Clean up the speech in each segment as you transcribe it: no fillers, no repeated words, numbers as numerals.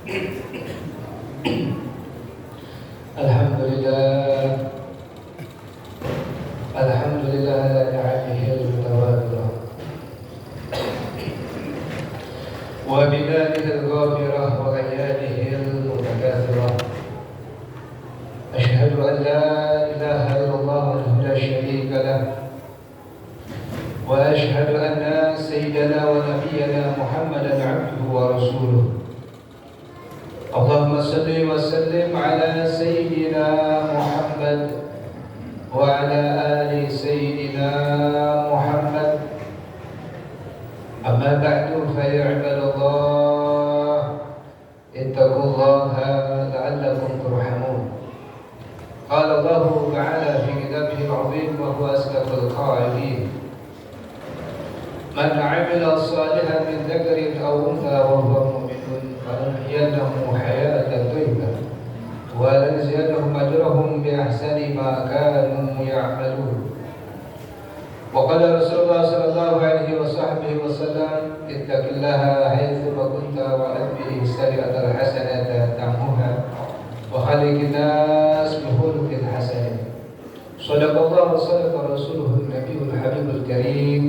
Alhamdulillah, Alhamdulillah ala ni'amihi al-mutawatirah wa binadihi al-ghafirah wa ayadihi al-mutakathirah. Ashhadu an la ilaha illallah wahdahu la syarika lah wa ashhadu anna sayyidana wa nabiyyana Muhammadan abduhu wa rasuluh. Allahumma salli wa sallim ala sayyidina Muhammad wa ala ali sayyidina Muhammad. Amma ba'du fa ya ibadallah ittaqullaha la'allakum turhamun. Qala Allah ta'ala fi kitabihil 'azim wa huwa asdaqul qa'ilin. Man 'amila salihan min dzakarin aw untha wa huwa mu'minun فلنحيينهم حياة طيبة ولنجزينهم أجرهم بأحسن ما كانوا يعملون. وقال رسول الله صلى الله عليه وصحبه وسلم اتق الله حيثما كنت وأتبع السيئة الحسنة تمحها وخالق الناس بخلق حسن. صدق الله وصدق رسوله النبي الحبيب الكريم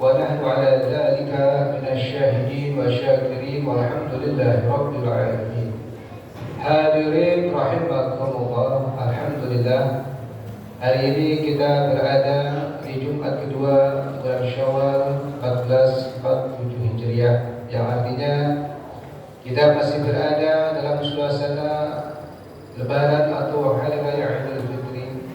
ونحن على ذلك من الشاهدين والشاكرين والحمد لله رب العالمين. Hadirin rahimakumullah, alhamdulillah, hari ini kita berada di Jumat kedua bulan Syawal 1447 Hijriah, yang artinya kita masih berada dalam suasana Lebaran atau Hari Raya Idul Fitri,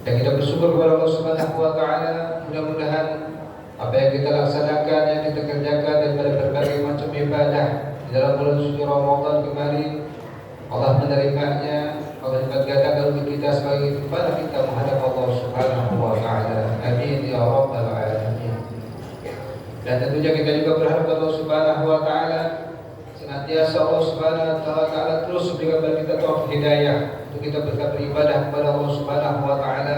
dan kita bersyukur kepada Allah Subhanahu wa taala. Mudah-mudahan apa yang kita laksanakan, yang kita kerjakan daripada berbagai macam ibadah di dalam bulan suci Ramadan kemarin, Allah menerimanya. Allah lipat gandakan untuk kita sebagai ibadah kita menghadap Allah Subhanahu wa taala. Amin ya rabbal alamin. Dan tentunya kita juga berharap Allah Subhanahu wa taala senantiasa Allah Subhanahu wa taala terus memberikan kepada kita taufik hidayah untuk kita beribadah kepada Allah Subhanahu wa taala,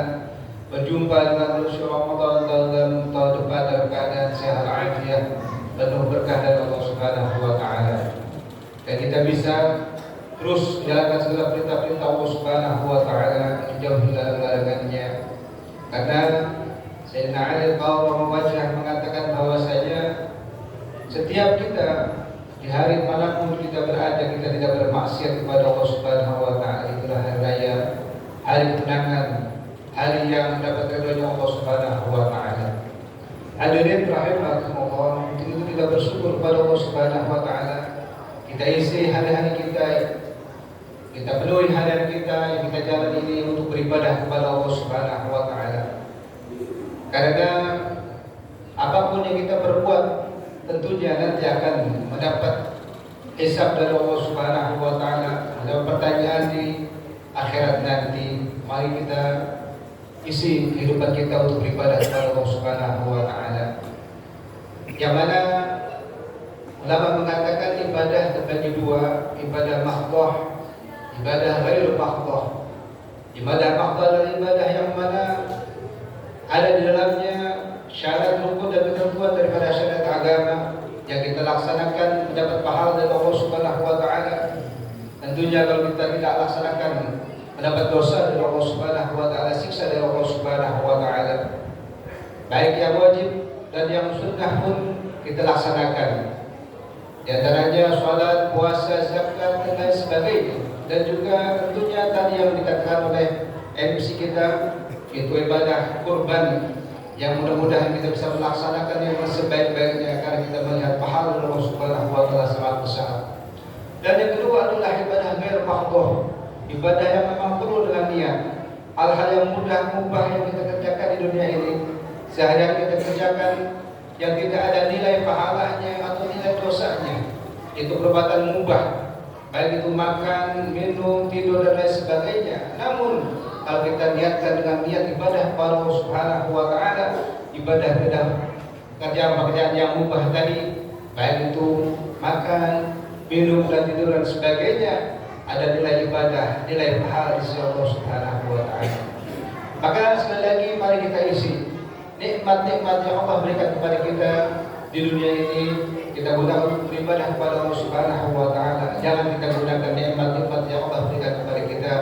berjumpa dengan bulan Ramadan dalam tahun depan dalam keadaan sehat afiat, penuh berkah dari Allah Subhanahu wa taala, dan kita bisa terus menjalankan segala perintah-perintah Allah Subhanahu wa taala, menjauhi larangan-larangannya. Karena Sayyidina Ali Al-Wajah mengatakan bahwasanya setiap kita di hari manapun kita berada, kita tidak bermaksiat kepada Allah Subhanahu wa taala. Itulah hari raya, hari kemenangan, hari yang mendapatkan ridha Allah Subhanahu wa taala. Hadirin rahimakumullah, untuk itu kita bersyukur kepada Allah Subhanahu wa taala. Kita isi hari-hari kita penuhi hari-hari kita yang kita jalan ini untuk beribadah kepada Allah Subhanahu wa taala. Karena apapun yang kita perbuat tentunya nanti akan mendapat hisab dari Allah Subhanahu wa taala, ada pertanyaan di akhirat nanti. Mari kita isi kehidupan kita untuk beribadah kepada Allah Subhanahu wa taala. Yang mana ulama mengatakan ibadah terbagi dua, ibadah mahdhah, ibadah ghairul mahdhah. Ibadah mahdhah adalah ibadah yang mana ada di dalamnya syarat rukun dan ketentuan daripada syariat agama yang kita laksanakan mendapat pahala dari Allah Subhanahu wa taala. Tentunya kalau kita tidak laksanakan mendapat dosa dari Allah Subhanahu wa taala, siksa dari Allah Subhanahu wa taala. Baik yang wajib dan yang sunnah pun kita laksanakan. Di antaranya salat, puasa, zakat dan lain sebagainya. Dan juga tentunya tadi yang dikatakan oleh MC kita, itu ibadah kurban, yang mudah-mudahan kita bisa melaksanakan yang sebaik-baiknya karena kita melihat pahala dari Allah Subhanahu wa taala sangat besar. Dan yang kedua adalah ibadah ghair mahdhah, ibadah yang memang perlu dengan niat. Hal-hal yang mudah mubah yang kita kerjakan di dunia ini, sehari-hari kita kerjakan, yang tidak ada nilai pahalanya atau nilai dosanya, itu perbuatan mubah, baik itu makan, minum, tidur dan lain sebagainya. Namun kalau kita niatkan dengan niat ibadah kepada Allah Subhanahu wa taala, ibadah pekerjaan yang mubah tadi, baik itu makan, minum dan tidur dan sebagainya, ada nilai ibadah, nilai pahala di sisi Allah Subhanahu wa taala. Maka sekali lagi mari kita isi nikmat-nikmat yang Allah berikan kepada kita di dunia ini, kita gunakan untuk beribadah kepada Allah Subhanahu wa taala. jangan kita gunakan nikmat-nikmat yang Allah berikan kepada kita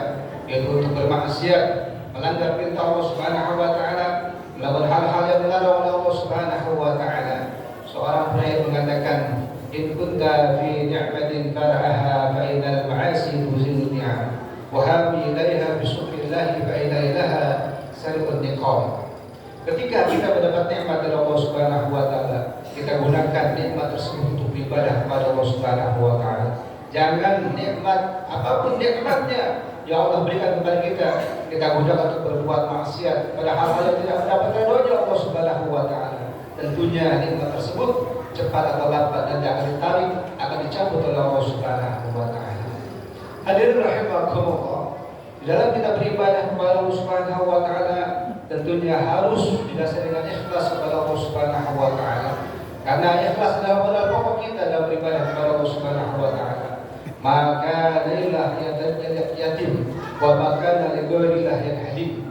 yaitu untuk bermaksiat, melanggar perintah Allah Subhanahu wa taala, melakukan hal-hal yang dilarang oleh Allah Subhanahu wa taala. Seorang penyair mengatakan, "In kunta fi ni'matin fara'aha fa innal ma'asi tuzilu ni'am, wa habi ilaiha bi syukrillah fa inna ilaha sariqun niqam." Ketika kita mendapat nikmat dari Allah Subhanahu wa taala, kita gunakan nikmat tersebut untuk beribadah kepada Allah Subhanahu wa taala. Jangan nikmat apapun nikmatnya yang Allah berikan kepada kita gunakan untuk berbuat maksiat pada hal-hal yang tidak mendapatkan ridha Allah Subhanahu wa taala. Tentunya nikmat tersebut cepat atau lambat nanti akan ditarik, akan dicabut oleh Allah Subhanahu wa taala. Hadirin rahimakumullah, dalam kita beribadah kepada Allah Subhanahu wa taala tentunya harus didasari dengan ikhlas kepada Allah Subhanahu wa taala. Karena ikhlas adalah modal pokok kita dalam beribadah kepada Allah Subhanahu wa taala. Maka lillah yatim wa maka lighairilah hadim.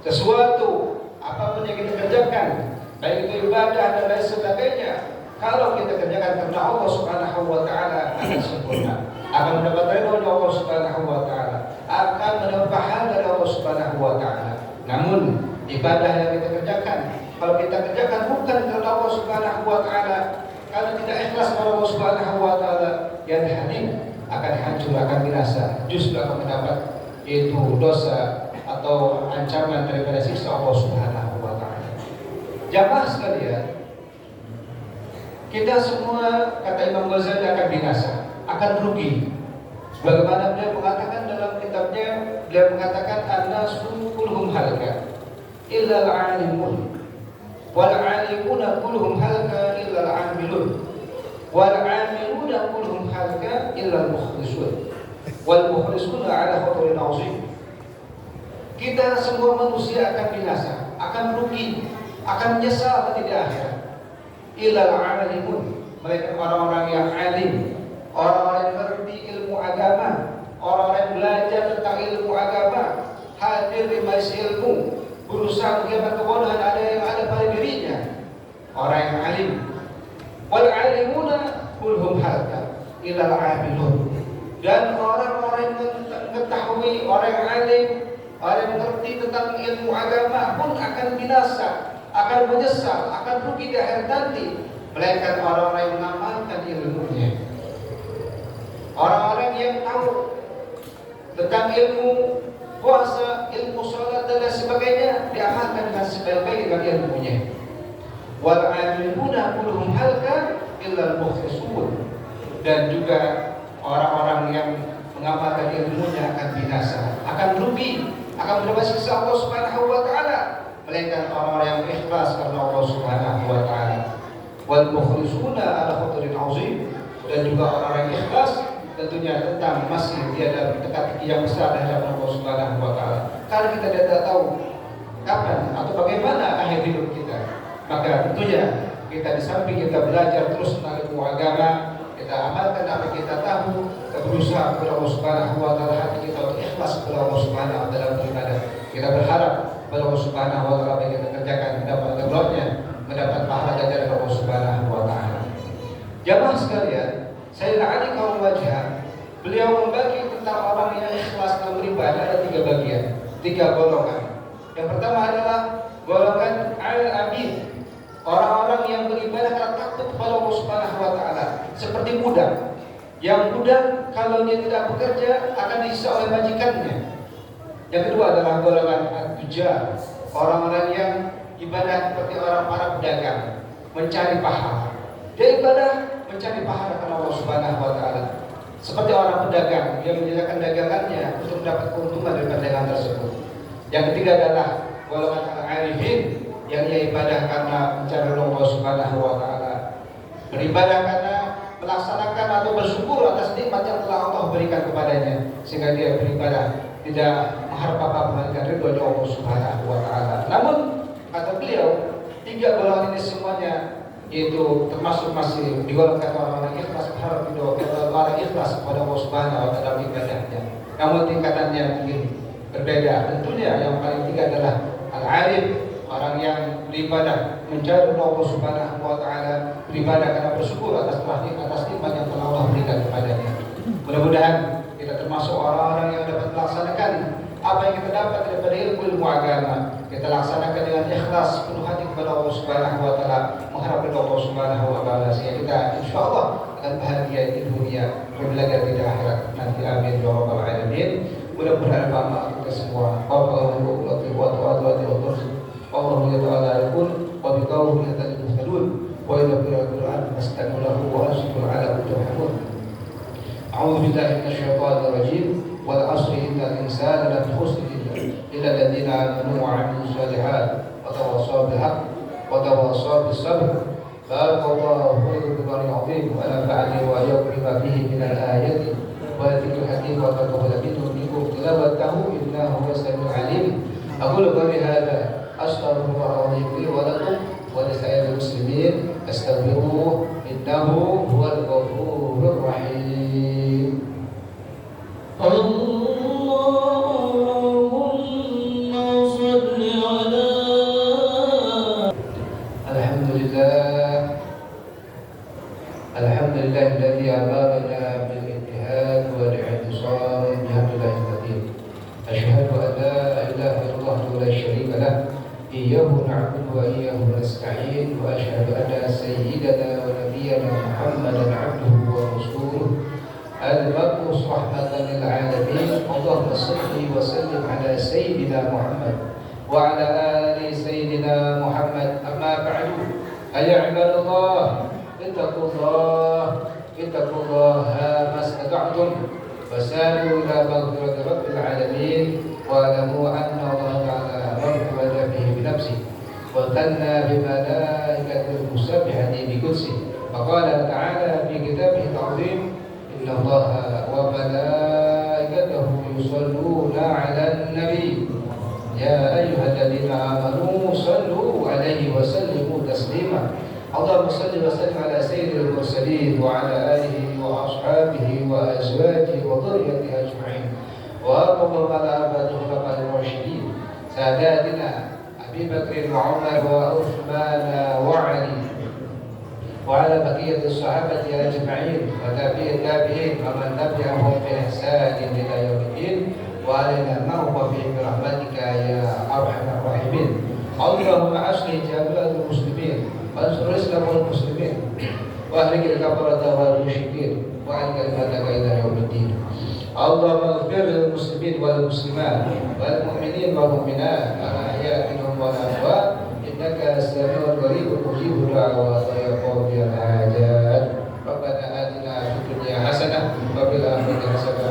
Sesuatu apapun yang kita kerjakan, baik itu ibadah dan lain sebagainya, kalau kita kerjakan karena Allah Subhanahu wa taala akan sempurna, akan mendapat ridha dari Allah Subhanahu wa taala, akan mendapat pahala dari Allah Subhanahu wa taala. Namun ibadah yang kita kerjakan, kalau kita kerjakan bukan karena Allah Subhanahu wa taala, kalau tidak ikhlas kepada Allah Subhanahu wa taala, yang hadim akan hancur, akan binasa, justru akan mendapat itu dosa atau ancaman daripada siksa Allah Subhanahu wa taala. Jamaah sekalian, kita semua kata Imam Ghazali akan binasa, akan rugi. Bagaimana beliau mengatakan dalam kitabnya, beliau mengatakan an-nasu kulluhum halaka illa al-alimun wal alimuna kulluhum halaka illa al-amilun wal amiluna kulluhum halaka illa al-mukhlisun wal mukhlisuna ala khatarin azim. Kita semua manusia akan binasa, akan rugi, akan menyesal nanti di akhirat. Illa al-alimun, mereka orang-orang yang alim, orang-orang yang mengerti ilmu agama, orang-orang yang belajar tentang ilmu agama, hadir di majelis ilmu, berusaha menghilangkan kebodohan yang ada pada dirinya, orang yang alim. Wal alimuna kulhum halaka illa al-amilun, dan orang-orang yang mengetahui, orang yang alim, orang yang mengerti tentang ilmu agama pun akan binasa, akan menyesal, akan rugi di akhir nanti, melainkan orang-orang yang mengamalkan ilmunya. Orang-orang yang tahu tentang ilmu puasa, ilmu sholat dan lain sebagainya, diamalkan dengan sebaik-baik dengan ilmunya. Wal amiluna kulluhum halka illa al-mukhlisun, dan juga orang-orang yang mengamalkan ilmunya akan binasa, akan rugi, akan mendapat siksa Allah Subhanahu wa taala, melainkan orang-orang yang ikhlas karena Allah Subhanahu wa taala. Wal mukhlisuna ala khatarin azim, dan juga orang-orang yang ikhlas tentunya tentang masih dia dalam teka-teki yang besar terhadap Allah Subhanahu wa taala. Karena kita tidak tahu kapan atau bagaimana akhir hidup kita, maka tentunya kita di samping kita belajar terus tentang ilmu agama, kita amalkan apa yang kita tahu, kita berusaha kepada Allah Subhanahu wa taala, hati kita untuk ikhlas kepada Allah Subhanahu wa taala dalam beribadah. Kita berharap kepada Allah Subhanahu wa taala yang kita kerjakan mendapat ridha-Nya, mendapat pahala dari Allah Subhanahu wa taala. Jamaah sekalian, Sayyidina Ali kaum wajah, beliau membagi tentang orang yang ikhlas dalam beribadah ada 3 bagian, 3 golongan. Yang pertama adalah golongan al-abid, orang-orang yang beribadah karena takut kepada Allah Subhanahu wa taala, seperti budak. Yang budak kalau dia tidak bekerja akan disiksa oleh majikannya. Yang kedua adalah golongan al-tujar, orang-orang yang ibadah seperti orang para pedagang, mencari pahala. Dia ibadah mencari pahala karena Allah Subhanahu wa taala. Seperti orang pedagang yang menjalankan dagangannya untuk mendapat keuntungan dari dagangan tersebut. Yang ketiga adalah golongan al-arifin, yang ia ibadah karena mencari Allah Subhanahu wa taala. Beribadah karena melaksanakan atau bersyukur atas nikmat yang telah Allah berikan kepadanya, sehingga dia beribadah tidak mengharap apa-apa melainkan ridho dari Allah Subhanahu wa taala. Namun kata beliau, 3 golongan ini semuanya yaitu termasuk masih digolongkan orang-orang ikhlas, berharap ridho, orang ikhlas kepada Allah Subhanahu wa taala dalam ibadahnya. Namun tingkatannya mungkin berbeda. Tentunya yang paling tinggi adalah al-arif, orang yang beribadah mencari Allah Subhanahu wa taala, beribadah karena bersyukur atas nikmat yang telah Allah berikan kepadanya. Mudah-mudahan kita termasuk orang-orang yang dapat melaksanakan apa yang kita dapat daripada ilmu agama. Kita laksanakan dengan ikhlas, penuh hati kepada Allah Subhanahu wa taala, mengharap ridha Allah Subhanahu wa taala, sehingga kita insyaallah akan bahagia di dunia dan lagi di akhirat nanti. Amin ya rabbal alamin. Mudah-mudahan bermanfaat kita semua. Allahumma salli wa sallim Allah Ta'ala yaqul wa bi qawlihi yahtadun wa ila qira'atin fastaghfiruhu wa asbiru ala turhamun. A'udzu billahi minasyaitonir rajim. Wal 'asri innal insana lafi khusr illa alladziina aamanu wa 'amilus shalihaati wa tawassaw bil haqq wa tawassaw bis sabr. Barakallahu fiikum bil Qur'anil 'azim wa nafa'ani wa iyyakum bima fihi minal aayati wa dzikril hakim wa taqabbal minkum tilawatahu innahu samii'un 'aliim. Aqulu qawli hadza astaghfirullahaladzim li wa lakum wa lisa'iril muslimin astaghfiruhu innahu huwal ghafurur rahim. Allahumma shalli ala Alhamdulillah alladzi amarna bil ijtihad wal i'tisam bihamdillahil kathir. Asyhadu an la ilaha illallah wa la syarika lah. Iyyahu na'budu wa iyyahu nasta'in wa asyhadu anna sayyidana wa nabiyyana Muhammadan 'abduhu wa rasuluh al-mab'uts rahmatan lil 'alamin. Allahumma shalli wa sallim ala sayyidina Muhammad wa ala ali sayyidina Muhammad. Amma ba'du, ayya ibadallah, ittaqullaha mastata'tum wasari'u ila maghfirati rabbil 'alamin wa alamu anna Allah ta'ala وَبَدَأَ بِهِ بِنَفْسِهِ وَثَنَّى بِمَلَائِكَتِهِ الْمُسَبِّحَةِ بِقُدْسِهِ وقال تعالى في كتابه العظيم إن الله وملائكته يصلون على النبي يا أيها الذين آمنوا صلوا عليه وسلموا تسليما. اللهم صل وسلم على سيد المرسلين وعلى آله وأصحابه وأزواجه وذريته أجمعين وأرض على أبد الخلفاء الراشدين ساداتنا أبي بكر وعمر وعثمان وعلي وعلى بقية الصحابة أجمعين وتابعين التابعين ومن تبعهم بإحسان إلى يوم الدين وعلينا معهم برحمتك يا أرحم الراحمين. اللهم أصلح جميع المسلمين وانصر الإسلام والمسلمين وأهلك الكفرة والمشركين وأهل كلمتك إلى يوم الدين. اللهم اغفر للمسلمين والمسلمات والمؤمنين والمؤمنات الأحياء منهم والأموات إنك سميع قريب مجيب الدعوات يا قاضي الحاجات. ربنا آتنا في الدنيا حسنة وفي الآخرة حسنة